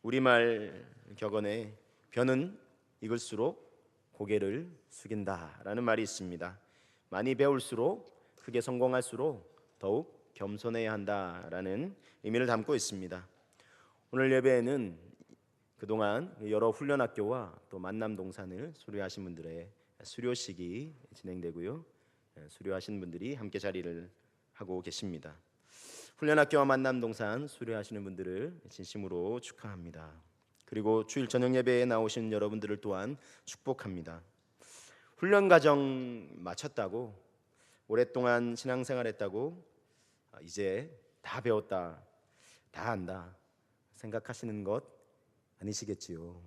우리말 격언에 벼는 익을수록 고개를 숙인다라는 말이 있습니다. 많이 배울수록 크게 성공할수록 더욱 겸손해야 한다라는 의미를 담고 있습니다. 오늘 예배에는 그동안 여러 훈련학교와 또 만남동산을 수료하신 분들의 수료식이 진행되고요. 수료하신 분들이 함께 자리를 하고 계십니다. 훈련학교와 만남동산 수료하시는 분들을 진심으로 축하합니다. 그리고 주일 저녁 예배에 나오신 여러분들을 또한 축복합니다. 훈련 과정 마쳤다고, 오랫동안 신앙생활했다고 이제 다 배웠다, 다 안다 생각하시는 것 아니시겠지요.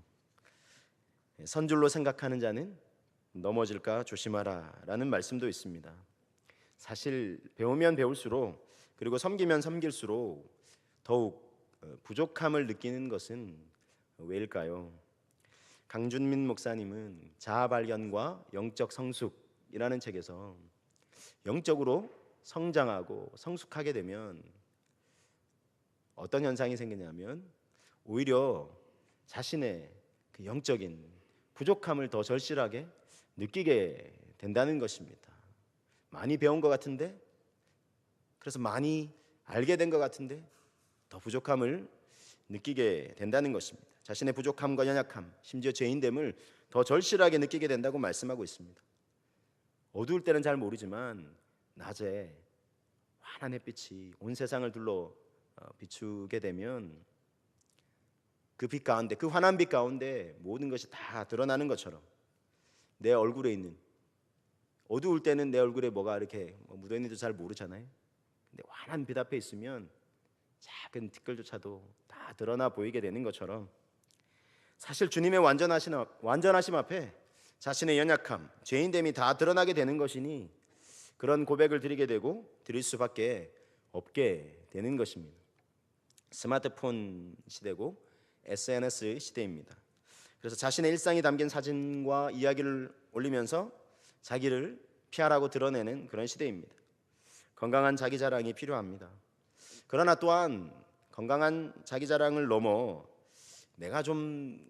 선줄로 생각하는 자는 넘어질까 조심하라 라는 말씀도 있습니다. 사실 배우면 배울수록, 그리고 섬기면 섬길수록 더욱 부족함을 느끼는 것은 왜일까요? 강준민 목사님은 자아발견과 영적 성숙이라는 책에서 영적으로 성장하고 성숙하게 되면 어떤 현상이 생기냐면 오히려 자신의 그 영적인 부족함을 더 절실하게 느끼게 된다는 것입니다. 많이 배운 것 같은데, 그래서 많이 알게 된 것 같은데 더 부족함을 느끼게 된다는 것입니다. 자신의 부족함과 연약함, 심지어 죄인됨을 더 절실하게 느끼게 된다고 말씀하고 있습니다. 어두울 때는 잘 모르지만 낮에 환한 햇빛이 온 세상을 둘러 비추게 되면 그 빛 가운데, 그 환한 빛 가운데 모든 것이 다 드러나는 것처럼 내 얼굴에 있는, 어두울 때는 내 얼굴에 뭐가 이렇게 묻어있는지도 잘 모르잖아요. 근데 환한 빛 앞에 있으면 작은 티끌조차도 다 드러나 보이게 되는 것처럼, 사실 주님의 완전하심 앞에 자신의 연약함, 죄인됨이 다 드러나게 되는 것이니 그런 고백을 드리게 되고 드릴 수밖에 없게 되는 것입니다. 스마트폰 시대고 SNS 시대입니다. 그래서 자신의 일상이 담긴 사진과 이야기를 올리면서 자기를 피하라고 드러내는 그런 시대입니다. 건강한 자기 자랑이 필요합니다. 그러나 또한 건강한 자기 자랑을 넘어 내가 좀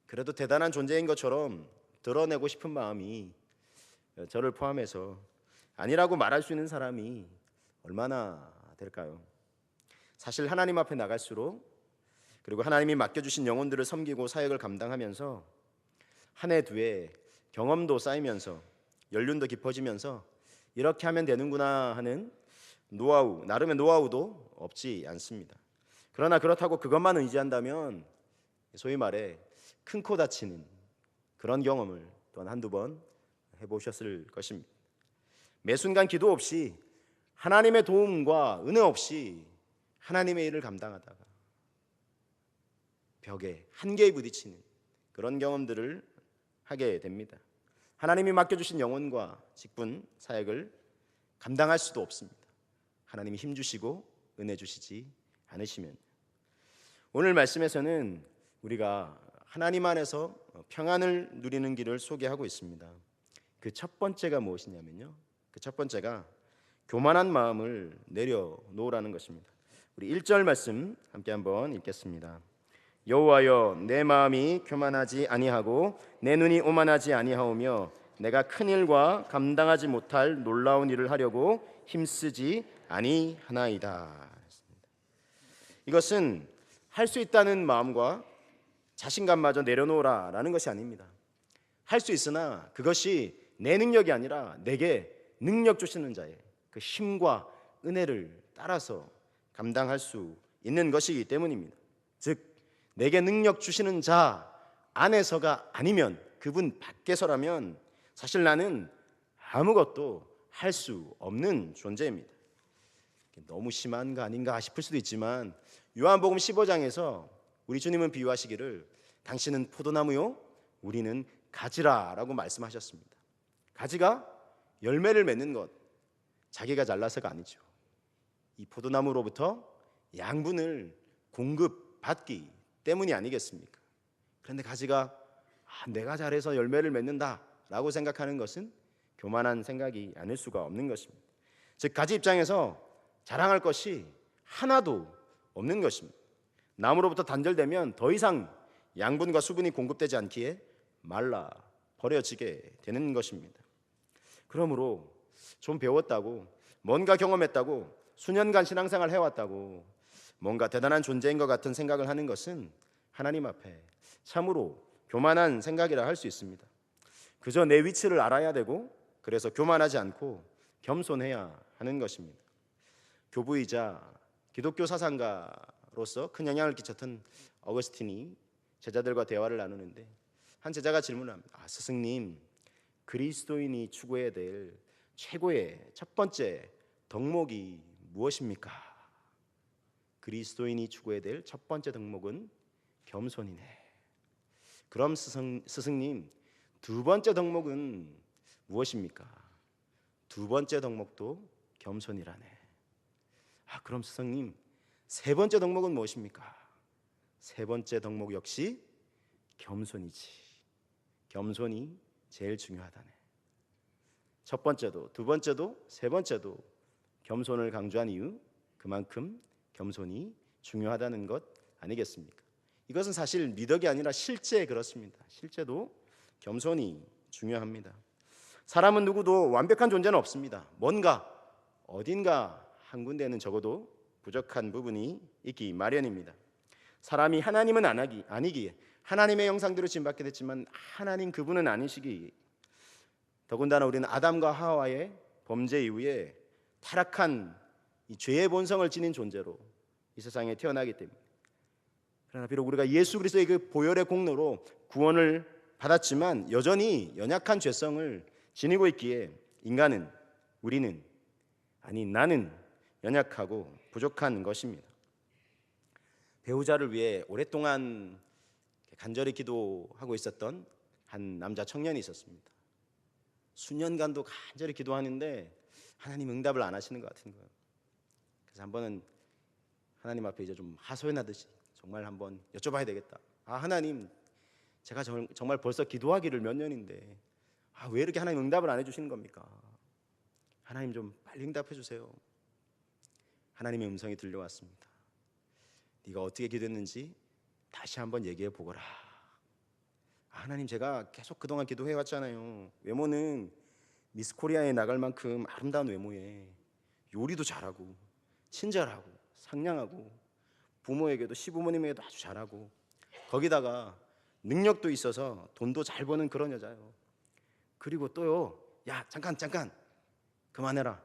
그래도 대단한 존재인 것처럼 드러내고 싶은 마음이 저를 포함해서 아니라고 말할 수 있는 사람이 얼마나 될까요? 사실 하나님 앞에 나갈수록, 그리고 하나님이 맡겨주신 영혼들을 섬기고 사역을 감당하면서 한 해 두 해 경험도 쌓이면서 연륜도 깊어지면서 이렇게 하면 되는구나 하는 노하우, 나름의 노하우도 없지 않습니다. 그러나 그렇다고 그것만 의지한다면 소위 말해 큰 코 다치는 그런 경험을 또한 한두 번 해보셨을 것입니다. 매 순간 기도 없이, 하나님의 도움과 은혜 없이 하나님의 일을 감당하다가 벽에, 한계에 부딪히는 그런 경험들을 하게 됩니다. 하나님이 맡겨주신 영혼과 직분, 사역을 감당할 수도 없습니다. 하나님이 힘주시고 은혜 주시지 않으시면. 오늘 말씀에서는 우리가 하나님 안에서 평안을 누리는 길을 소개하고 있습니다. 그 첫 번째가 무엇이냐면요, 그 첫 번째가 교만한 마음을 내려놓으라는 것입니다. 우리 1절 말씀 함께 한번 읽겠습니다. 여호와여, 내 마음이 교만하지 아니하고 내 눈이 오만하지 아니하오며 내가 큰 일과 감당하지 못할 놀라운 일을 하려고 힘쓰지 아니하나이다. 이것은 할 수 있다는 마음과 자신감마저 내려놓으라라는 것이 아닙니다. 할 수 있으나 그것이 내 능력이 아니라 내게 능력 주시는 자의 그 힘과 은혜를 따라서 감당할 수 있는 것이기 때문입니다. 즉 내게 능력 주시는 자 안에서가 아니면, 그분 밖에서라면 사실 나는 아무것도 할 수 없는 존재입니다. 너무 심한 거 아닌가 싶을 수도 있지만 요한복음 15장에서 우리 주님은 비유하시기를 당신은 포도나무요 우리는 가지라라고 말씀하셨습니다. 가지가 열매를 맺는 것, 자기가 잘나서가 아니죠. 이 포도나무로부터 양분을 공급받기 때문이 아니겠습니까? 그런데 가지가 내가 잘해서 열매를 맺는다라고 생각하는 것은 교만한 생각이 아닐 수가 없는 것입니다. 즉 가지 입장에서 자랑할 것이 하나도 없는 것입니다. 나무로부터 단절되면 더 이상 양분과 수분이 공급되지 않기에 말라 버려지게 되는 것입니다. 그러므로 좀 배웠다고, 뭔가 경험했다고, 수년간 신앙생활 해왔다고 뭔가 대단한 존재인 것 같은 생각을 하는 것은 하나님 앞에 참으로 교만한 생각이라 할 수 있습니다. 그저 내 위치를 알아야 되고, 그래서 교만하지 않고 겸손해야 하는 것입니다. 교부이자 기독교 사상가로서 큰 영향을 끼쳤던 어거스틴이 제자들과 대화를 나누는데, 한 제자가 질문을 합니다. 스승님, 그리스도인이 추구해야 될 최고의 첫 번째 덕목이 무엇입니까? 그리스도인이 추구해야 될 첫 번째 덕목은 겸손이네. 그럼 스승님, 두 번째 덕목은 무엇입니까? 두 번째 덕목도 겸손이라네. 그럼 스승님, 세 번째 덕목은 무엇입니까? 세 번째 덕목 역시 겸손이지. 겸손이 제일 중요하다네. 첫 번째도 두 번째도 세 번째도 겸손을 강조한 이유, 그만큼 겸손이 중요하다는 것 아니겠습니까? 이것은 사실 미덕이 아니라 실제 그렇습니다. 실제도 겸손이 중요합니다. 사람은 누구도 완벽한 존재는 없습니다. 뭔가 어딘가 한 군데는 적어도 부족한 부분이 있기 마련입니다. 사람이 하나님은 아니기에, 하나님의 형상대로 지음받게 됐지만 하나님 그분은 아니시기, 더군다나 우리는 아담과 하와의 범죄 이후에 타락한 이 죄의 본성을 지닌 존재로 이 세상에 태어나기 때문에, 그러나 비록 우리가 예수 그리스도의 그 보혈의 공로로 구원을 받았지만 여전히 연약한 죄성을 지니고 있기에 나는 연약하고 부족한 것입니다. 배우자를 위해 오랫동안 간절히 기도하고 있었던 한 남자 청년이 있었습니다. 수년간도 간절히 기도하는데 하나님 응답을 안 하시는 것 같은 거예요. 그래서 한 번은 하나님 앞에 이제 좀 하소연하듯이 정말 한번 여쭤봐야 되겠다. 하나님, 제가 정말 벌써 기도하기를 몇 년인데 왜 이렇게 하나님 응답을 안 해주시는 겁니까? 하나님 좀 빨리 응답해 주세요. 하나님의 음성이 들려왔습니다. 네가 어떻게 기도했는지 다시 한번 얘기해 보거라. 하나님, 제가 계속 그동안 기도해 왔잖아요. 외모는 미스코리아에 나갈 만큼 아름다운 외모에 요리도 잘하고 친절하고 상냥하고 부모에게도 시부모님에게도 아주 잘하고 거기다가 능력도 있어서 돈도 잘 버는 그런 여자예요. 그리고 또요, 야 잠깐 그만해라.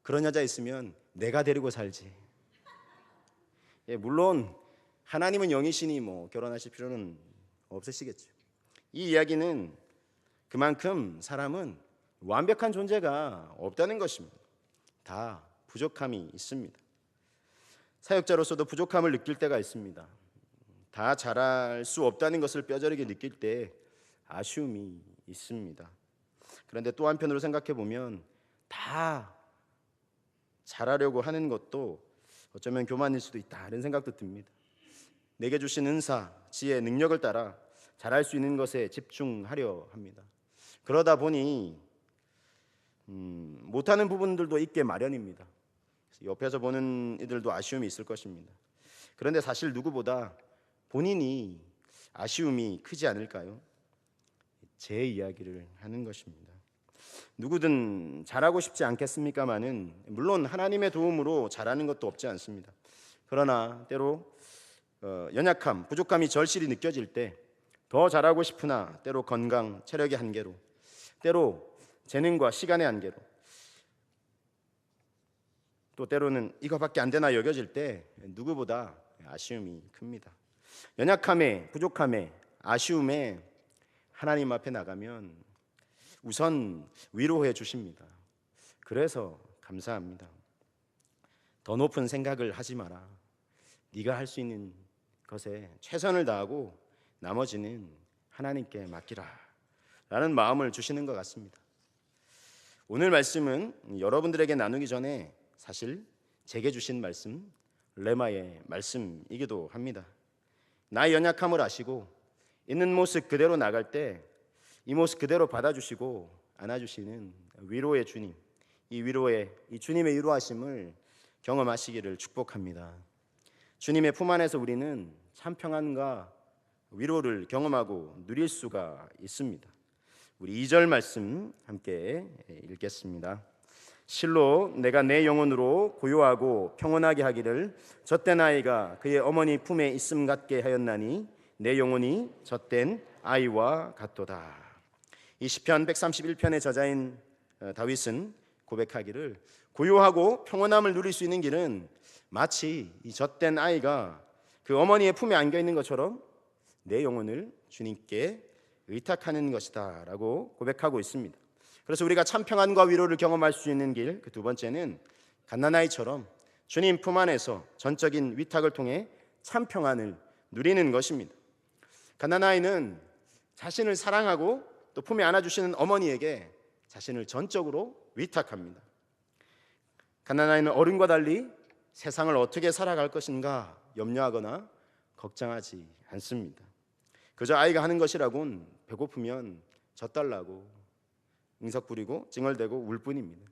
그런 여자 있으면 내가 데리고 살지. 물론 하나님은 영이시니 결혼하실 필요는 없으시겠죠. 이 이야기는 그만큼 사람은 완벽한 존재가 없다는 것입니다. 다 부족함이 있습니다. 사역자로서도 부족함을 느낄 때가 있습니다. 다 잘할 수 없다는 것을 뼈저리게 느낄 때 아쉬움이 있습니다. 그런데 또 한편으로 생각해 보면 다 잘하려고 하는 것도 어쩌면 교만일 수도 있다, 이런 생각도 듭니다. 내게 주신 은사, 지혜, 능력을 따라 잘할 수 있는 것에 집중하려 합니다. 그러다 보니 못하는 부분들도 있게 마련입니다. 옆에서 보는 이들도 아쉬움이 있을 것입니다. 그런데 사실 누구보다 본인이 아쉬움이 크지 않을까요? 제 이야기를 하는 것입니다. 누구든 잘하고 싶지 않겠습니까마는 물론 하나님의 도움으로 잘하는 것도 없지 않습니다. 그러나 때로 연약함, 부족함이 절실히 느껴질 때 더 잘하고 싶으나 때로 건강, 체력의 한계로, 때로 재능과 시간의 한계로, 또 때로는 이거밖에 안 되나 여겨질 때 누구보다 아쉬움이 큽니다. 연약함에, 부족함에, 아쉬움에 하나님 앞에 나가면 우선 위로해 주십니다. 그래서 감사합니다. 더 높은 생각을 하지 마라. 네가 할 수 있는 것에 최선을 다하고 나머지는 하나님께 맡기라 라는 마음을 주시는 것 같습니다. 오늘 말씀은 여러분들에게 나누기 전에 사실 제게 주신 말씀, 레마의 말씀이기도 합니다. 나의 연약함을 아시고 있는 모습 그대로 나갈 때 이 모습 그대로 받아주시고 안아주시는 위로의 주님, 이 주님의 위로하심을 경험하시기를 축복합니다. 주님의 품 안에서 우리는 참 평안과 위로를 경험하고 누릴 수가 있습니다. 우리 2절 말씀 함께 읽겠습니다. 실로 내가 내 영혼으로 고요하고 평온하게 하기를 젖된 아이가 그의 어머니 품에 있음 같게 하였나니 내 영혼이 젖된 아이와 같도다. 이 시편 131편의 저자인 다윗은 고백하기를 고요하고 평온함을 누릴 수 있는 길은 마치 이 젖된 아이가 그 어머니의 품에 안겨 있는 것처럼 내 영혼을 주님께 의탁하는 것이다 라고 고백하고 있습니다. 그래서 우리가 참 평안과 위로를 경험할 수 있는 길, 그 두 번째는 갓난아이처럼 주님 품 안에서 전적인 위탁을 통해 참 평안을 누리는 것입니다. 갓난아이는 자신을 사랑하고 또 품에 안아주시는 어머니에게 자신을 전적으로 위탁합니다. 갓난아이는 어른과 달리 세상을 어떻게 살아갈 것인가 염려하거나 걱정하지 않습니다. 그저 아이가 하는 것이라곤 배고프면 젖달라고 응석 부리고 찡얼대고 울 뿐입니다.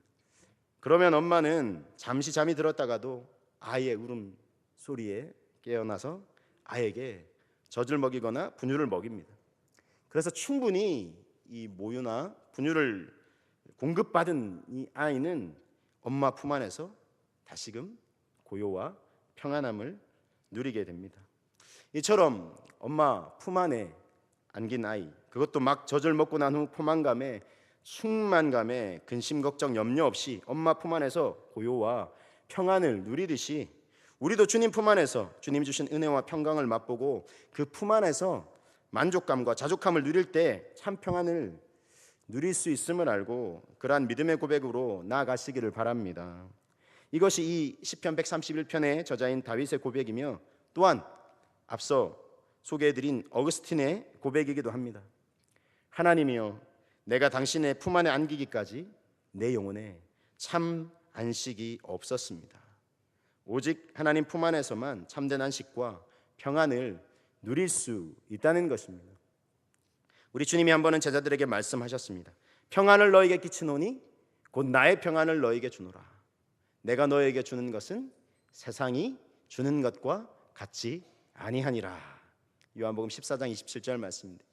그러면 엄마는 잠시 잠이 들었다가도 아이의 울음 소리에 깨어나서 아이에게 젖을 먹이거나 분유를 먹입니다. 그래서 충분히 이 모유나 분유를 공급받은 이 아이는 엄마 품 안에서 다시금 고요와 평안함을 누리게 됩니다. 이처럼 엄마 품 안에 안긴 아이, 그것도 막 젖을 먹고 난 후 포만감에 충만감에 근심 걱정 염려 없이 엄마 품 안에서 고요와 평안을 누리듯이 우리도 주님 품 안에서 주님이 주신 은혜와 평강을 맛보고 그 품 안에서 만족감과 자족함을 누릴 때 참 평안을 누릴 수 있음을 알고 그러한 믿음의 고백으로 나아가시기를 바랍니다. 이것이 이 시편 131편의 저자인 다윗의 고백이며 또한 앞서 소개해드린 어거스틴의 고백이기도 합니다. 하나님이여, 내가 당신의 품 안에 안기기까지 내 영혼에 참 안식이 없었습니다. 오직 하나님 품 안에서만 참된 안식과 평안을 누릴 수 있다는 것입니다. 우리 주님이 한 번은 제자들에게 말씀하셨습니다. 평안을 너에게 끼치노니 곧 나의 평안을 너에게 주노라. 내가 너에게 주는 것은 세상이 주는 것과 같지 아니하니라. 요한복음 14장 27절 말씀입니다.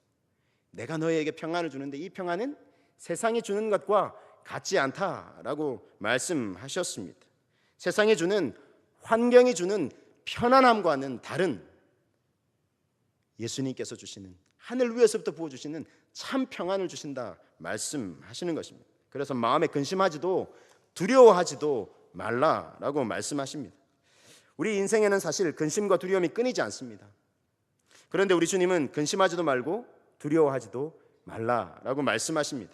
내가 너에게 평안을 주는데 이 평안은 세상이 주는 것과 같지 않다라고 말씀하셨습니다. 세상이 주는, 환경이 주는 편안함과는 다른 예수님께서 주시는, 하늘 위에서부터 부어주시는 참 평안을 주신다 말씀하시는 것입니다. 그래서 마음에 근심하지도 두려워하지도 말라라고 말씀하십니다. 우리 인생에는 사실 근심과 두려움이 끊이지 않습니다. 그런데 우리 주님은 근심하지도 말고 두려워하지도 말라라고 말씀하십니다.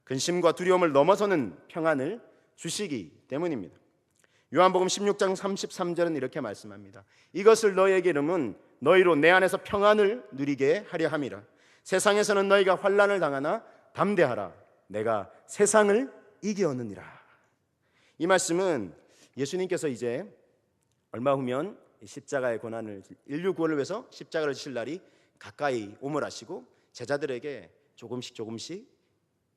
근심과 두려움을 넘어서는 평안을 주시기 때문입니다. 요한복음 16장 33절은 이렇게 말씀합니다. 이것을 너희에게 이름은 너희로 내 안에서 평안을 누리게 하려 함이라. 세상에서는 너희가 환난을 당하나 담대하라. 내가 세상을 이기었느니라. 이 말씀은 예수님께서 이제 얼마 후면 십자가의 고난을, 인류 구원을 위해서 십자가를 지실 날이 가까이 오물 하시고 제자들에게 조금씩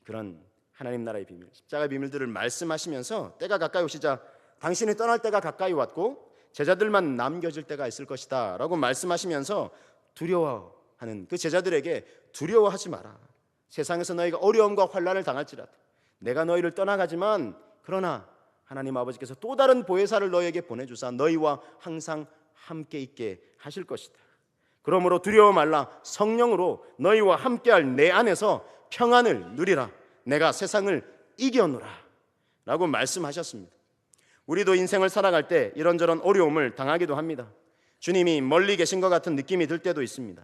그런 하나님 나라의 비밀, 십자가의 비밀들을 말씀하시면서 때가 가까이 오시자 당신이 떠날 때가 가까이 왔고 제자들만 남겨질 때가 있을 것이다 라고 말씀하시면서 두려워하는 그 제자들에게 두려워하지 마라. 세상에서 너희가 어려움과 환난을 당할지라도 내가 너희를 떠나가지만 그러나 하나님 아버지께서 또 다른 보혜사를 너희에게 보내주사 너희와 항상 함께 있게 하실 것이다. 그러므로 두려워 말라. 성령으로 너희와 함께할 내 안에서 평안을 누리라. 내가 세상을 이겨노라 라고 말씀하셨습니다. 우리도 인생을 살아갈 때 이런저런 어려움을 당하기도 합니다. 주님이 멀리 계신 것 같은 느낌이 들 때도 있습니다.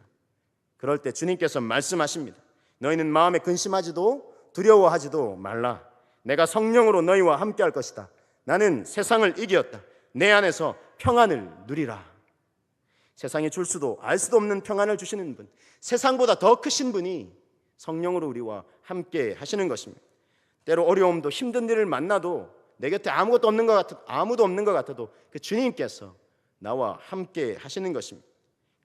그럴 때 주님께서 말씀하십니다. 너희는 마음에 근심하지도 두려워하지도 말라. 내가 성령으로 너희와 함께할 것이다. 나는 세상을 이겼다. 내 안에서 평안을 누리라. 세상이 줄 수도 알 수도 없는 평안을 주시는 분, 세상보다 더 크신 분이 성령으로 우리와 함께 하시는 것입니다. 때로 어려움도 힘든 일을 만나도 내 곁에 아무도 없는 것 같아도 그 주님께서 나와 함께 하시는 것입니다.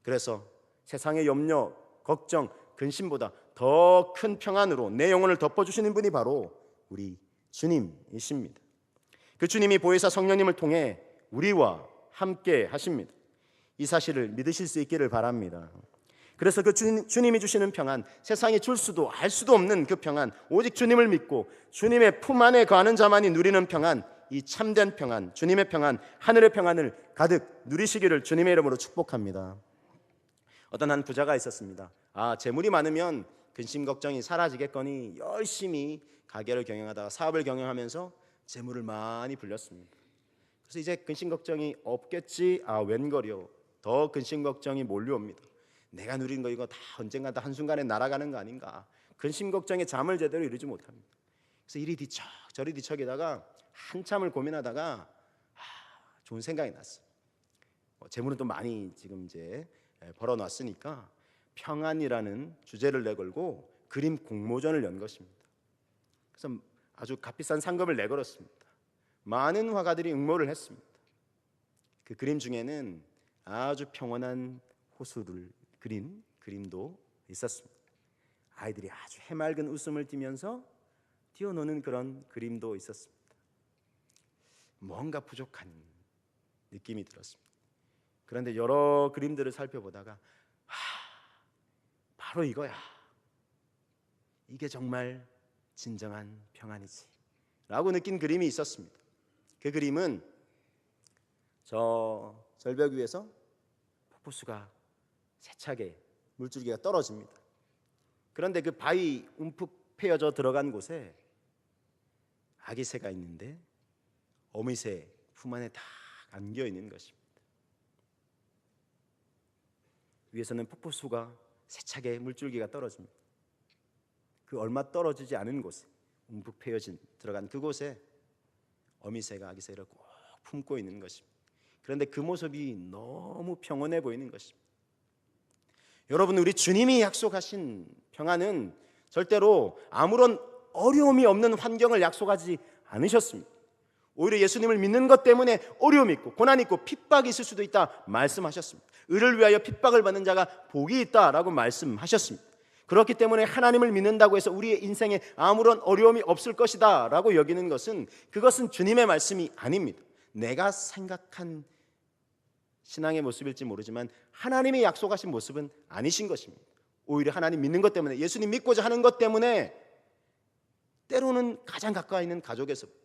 그래서 세상의 염려, 걱정, 근심보다 더 큰 평안으로 내 영혼을 덮어주시는 분이 바로 우리 주님이십니다. 그 주님이 보혜사 성령님을 통해 우리와 함께 하십니다. 이 사실을 믿으실 수 있기를 바랍니다. 그래서 그 주님이 주시는 평안, 세상이 줄 수도 알 수도 없는 그 평안, 오직 주님을 믿고 주님의 품 안에 거하는 자만이 누리는 평안, 이 참된 평안, 주님의 평안, 하늘의 평안을 가득 누리시기를 주님의 이름으로 축복합니다. 어떤 한 부자가 있었습니다. 재물이 많으면 근심 걱정이 사라지겠거니 열심히 가게를 경영하다가 사업을 경영하면서 재물을 많이 불렸습니다. 그래서 이제 근심 걱정이 없겠지, 웬걸요. 더 근심 걱정이 몰려옵니다. 내가 누린 거 이거 다 언젠가 다 한순간에 날아가는 거 아닌가. 근심 걱정에 잠을 제대로 이루지 못합니다. 그래서 이리 뒤척 저리 뒤척이다가 한참을 고민하다가 좋은 생각이 났어요. 재물은 또 많이 지금 이제 벌어놨으니까 평안이라는 주제를 내걸고 그림 공모전을 연 것입니다. 그래서 아주 값비싼 상금을 내걸었습니다. 많은 화가들이 응모를 했습니다. 그 그림 중에는 아주 평온한 호수를 그린 그림도 있었습니다. 아이들이 아주 해맑은 웃음을 띠면서 뛰어노는 그런 그림도 있었습니다. 뭔가 부족한 느낌이 들었습니다. 그런데 여러 그림들을 살펴보다가 바로 이거야. 이게 정말 진정한 평안이지 라고 느낀 그림이 있었습니다. 그 그림은 저 절벽 위에서 폭포수가 세차게 물줄기가 떨어집니다. 그런데 그 바위 움푹 패여져 들어간 곳에 아기 새가 있는데 어미새 품 안에 딱 안겨 있는 것입니다. 위에서는 폭포수가 세차게 물줄기가 떨어집니다. 그 얼마 떨어지지 않은 곳에 움푹 패여진 들어간 그곳에 어미새가 아기 새를 꼭 품고 있는 것입니다. 그런데 그 모습이 너무 평온해 보이는 것입니다. 여러분, 우리 주님이 약속하신 평안은 절대로 아무런 어려움이 없는 환경을 약속하지 않으셨습니다. 오히려 예수님을 믿는 것 때문에 어려움이 있고 고난이 있고 핍박이 있을 수도 있다 말씀하셨습니다. 의를 위하여 핍박을 받는 자가 복이 있다라고 말씀하셨습니다. 그렇기 때문에 하나님을 믿는다고 해서 우리의 인생에 아무런 어려움이 없을 것이다 라고 여기는 것은, 그것은 주님의 말씀이 아닙니다. 내가 생각한 신앙의 모습일지 모르지만 하나님이 약속하신 모습은 아니신 것입니다. 오히려 하나님 믿는 것 때문에, 예수님 믿고자 하는 것 때문에 때로는 가장 가까이 있는 가족에서부터,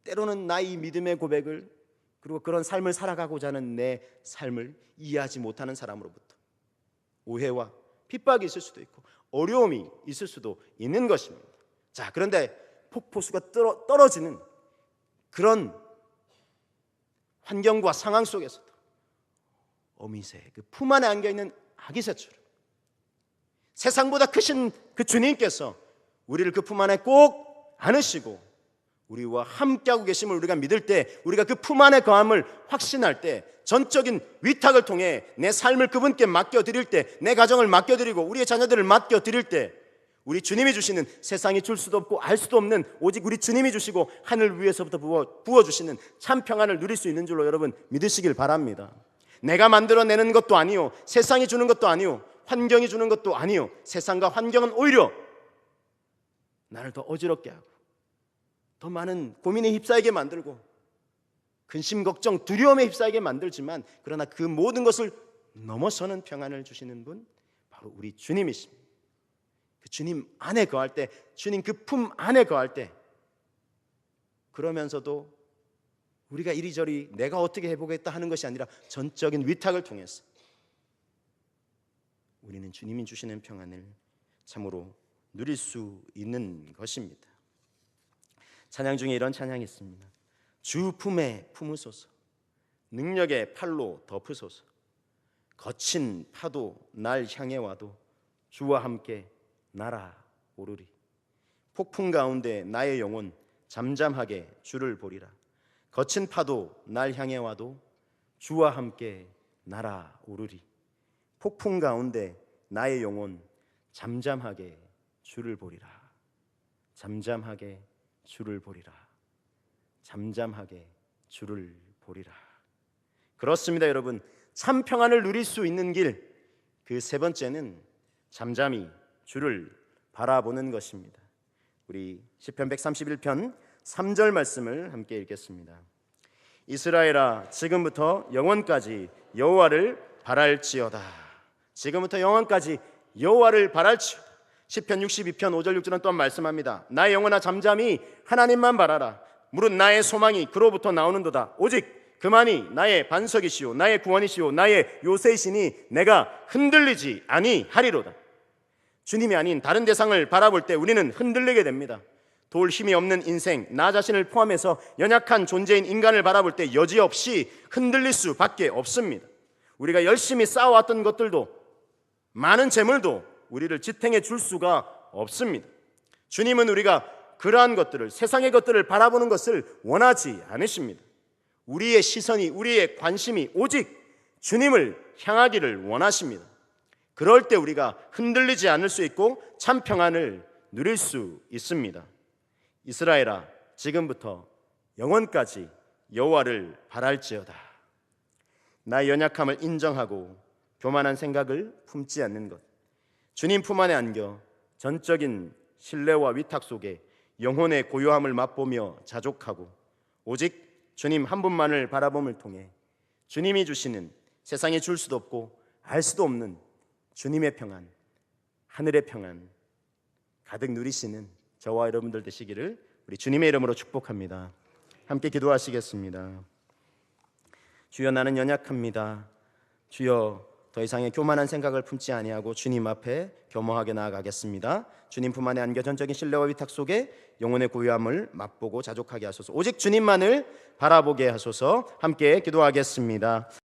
때로는 나의 믿음의 고백을, 그리고 그런 삶을 살아가고자 하는 내 삶을 이해하지 못하는 사람으로부터 오해와 핍박이 있을 수도 있고 어려움이 있을 수도 있는 것입니다. 자, 그런데 폭포수가 떨어지는 그런 환경과 상황 속에서도 어미새, 그 품 안에 안겨있는 아기새처럼 세상보다 크신 그 주님께서 우리를 그 품 안에 꼭 안으시고 우리와 함께하고 계심을 우리가 믿을 때, 우리가 그 품 안에 거함을 확신할 때, 전적인 위탁을 통해 내 삶을 그분께 맡겨드릴 때, 내 가정을 맡겨드리고 우리의 자녀들을 맡겨드릴 때, 우리 주님이 주시는, 세상이 줄 수도 없고 알 수도 없는 오직 우리 주님이 주시고 하늘 위에서부터 부어주시는 참 평안을 누릴 수 있는 줄로 여러분 믿으시길 바랍니다. 내가 만들어내는 것도 아니요, 세상이 주는 것도 아니요, 환경이 주는 것도 아니요, 세상과 환경은 오히려 나를 더 어지럽게 하고 더 많은 고민에 휩싸이게 만들고 근심, 걱정, 두려움에 휩싸이게 만들지만, 그러나 그 모든 것을 넘어서는 평안을 주시는 분, 바로 우리 주님이십니다. 그 주님 안에 거할 때, 주님 그 품 안에 거할 때, 그러면서도 우리가 이리저리 내가 어떻게 해보겠다 하는 것이 아니라 전적인 위탁을 통해서 우리는 주님이 주시는 평안을 참으로 누릴 수 있는 것입니다. 찬양 중에 이런 찬양이 있습니다. 주 품에 품으소서, 능력의 팔로 덮으소서, 거친 파도 날 향해 와도 주와 함께 날아오르리. 폭풍 가운데 나의 영혼 잠잠하게 주를 보리라. 거친 파도 날 향해 와도 주와 함께 날아오르리. 폭풍 가운데 나의 영혼 잠잠하게 주를 보리라. 잠잠하게 주를 보리라. 잠잠하게 주를 보리라. 그렇습니다, 여러분. 참 평안을 누릴 수 있는 길, 그 세 번째는 잠잠히 주를 바라보는 것입니다. 우리 시편 131편 3절 말씀을 함께 읽겠습니다. 이스라엘아, 지금부터 영원까지 여호와를 바랄지어다. 지금부터 영원까지 여호와를 바랄지어다. 시편 62편 5절 6절은 또한 말씀합니다. 나의 영혼아 잠잠히 하나님만 바라라. 무릇 나의 소망이 그로부터 나오는도다. 오직 그만이 나의 반석이시오 나의 구원이시오 나의 요새이시니 내가 흔들리지 아니하리로다. 주님이 아닌 다른 대상을 바라볼 때 우리는 흔들리게 됩니다. 도울 힘이 없는 인생, 나 자신을 포함해서 연약한 존재인 인간을 바라볼 때 여지없이 흔들릴 수밖에 없습니다. 우리가 열심히 쌓아왔던 것들도, 많은 재물도 우리를 지탱해 줄 수가 없습니다. 주님은 우리가 그러한 것들을, 세상의 것들을 바라보는 것을 원하지 않으십니다. 우리의 시선이, 우리의 관심이 오직 주님을 향하기를 원하십니다. 그럴 때 우리가 흔들리지 않을 수 있고 참 평안을 누릴 수 있습니다. 이스라엘아, 지금부터 영원까지 여호와를 바랄지어다. 나의 연약함을 인정하고 교만한 생각을 품지 않는 것, 주님 품 안에 안겨 전적인 신뢰와 위탁 속에 영혼의 고요함을 맛보며 자족하고 오직 주님 한 분만을 바라봄을 통해 주님이 주시는, 세상에 줄 수도 없고 알 수도 없는 주님의 평안, 하늘의 평안 가득 누리시는 저와 여러분들 되시기를 우리 주님의 이름으로 축복합니다. 함께 기도하시겠습니다. 주여, 나는 연약합니다. 주여, 더 이상의 교만한 생각을 품지 아니하고 주님 앞에 겸허하게 나아가겠습니다. 주님 품 안에 안겨 전적인 신뢰와 위탁 속에 영혼의 고요함을 맛보고 자족하게 하소서. 오직 주님만을 바라보게 하소서. 함께 기도하겠습니다.